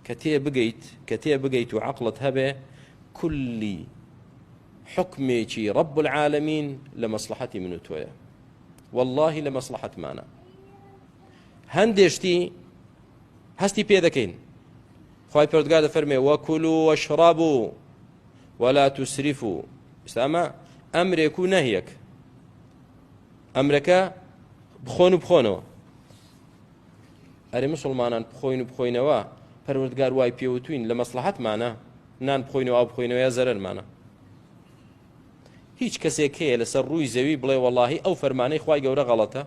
کە تێ بگەیت و عەقڵت هەبێ کولی حکمێکی رب العالمین لە مەسلحەتی من و تۆیە، والله لە مەسلحەتمانە. هەندێشتی هەستی پێ دەکەین. خوای پەروەردگار دەفەرمێ وەکولوا وەشرەبوا ولا تسرفوا. ئێستا ئەمرێک و نەهیەک. ئەمرەکە بخۆن و بخۆنەوە. ئەرێ موسڵمانان بخۆین و بخۆینەوە پەروەردگار وای پێوتوین لە مەسلحەتمانە نان بخۆینەوە ئاو بخۆینەوە یا زەرەرمانە. هیچ کەسێک هەیە لەسەر ڕووی زەوی بڵێ وەڵاهی ئەو فەرمانەی خوای گەورە غەڵەتە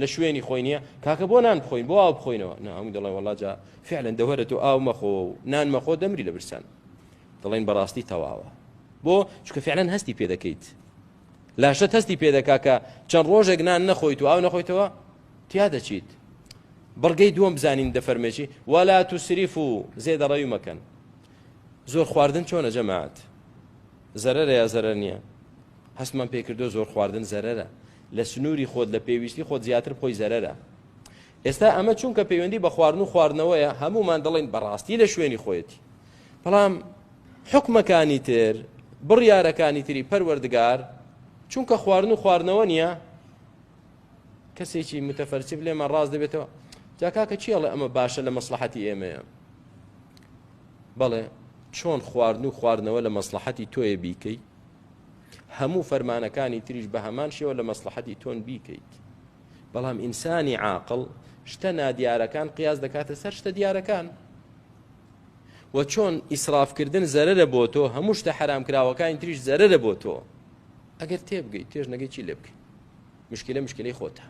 لە شوێنی خۆی نییە کاکە بۆ نان بخۆین بۆ ئاو بخۆینەوە. هەموو دەڵێ وەڵا جا فعلا دەوەرە تۆ ئاو مەخۆ و نان مەخۆ دەمری لە برسان. دەڵێن بەڕاستی تەواوە. بۆ چونکە فعلا هەستی پێ دەکەیت، لاشت هەستی پێ دەکا کە چەند ڕۆژێک نان نەخۆیت و ئاو نەخۆیتەوە تیا دەچیت. بەڵگەی دووەم بزانین دەفەرمێکی وەلا توسریفوا زێدەڕەوی مەکەن. زۆر خواردن چۆنە جەماعەت؟ زەرەرە یا زەرەر نییە؟ هەستمان پێ کردو زۆر خواردن زەرەرە، لە سنووری خۆت لە پێویستی خۆت زیاتر خۆی زەرەرە. ئێستا ئەمە چونکە پەیوەندی بە خواردن و خواردنەوەیە هەمومان دەڵێن بەڕاستی لە شوێنی خۆیەتی، بەڵام حکمەکانی تر بڕیارەکانی تری پەروەردگار چونکە خواردن و خواردنەوە نییە کەسێکی متەفەرچب لێمان ڕاست دەبێتەوە جا کاکە چیڵێ ئەمە باشە لە مەسلحەتی ئێمەیە. بەڵێ چۆن خواردن و خواردنەوە لە مەسلحەتی تۆیە بیکەی هەموو فەرمانەکانی تریش بە هەمان شێوە لە مەسلحەتی تۆن بیکەیت. بەڵام ئینسانی عاقڵ شتە نادیارەکان قیاس دەکاتە سەر شتە دیارەکان. و چۆن ئیسرافکردن زەرەرە بۆ تۆ هەموو شتە حرامکراوەکانی تریش زەرەرە بۆ تۆ. ئەگەر تێبگەیت تێژ نەگەی چی لێ بکەیت؟ مشکلەی خۆتە.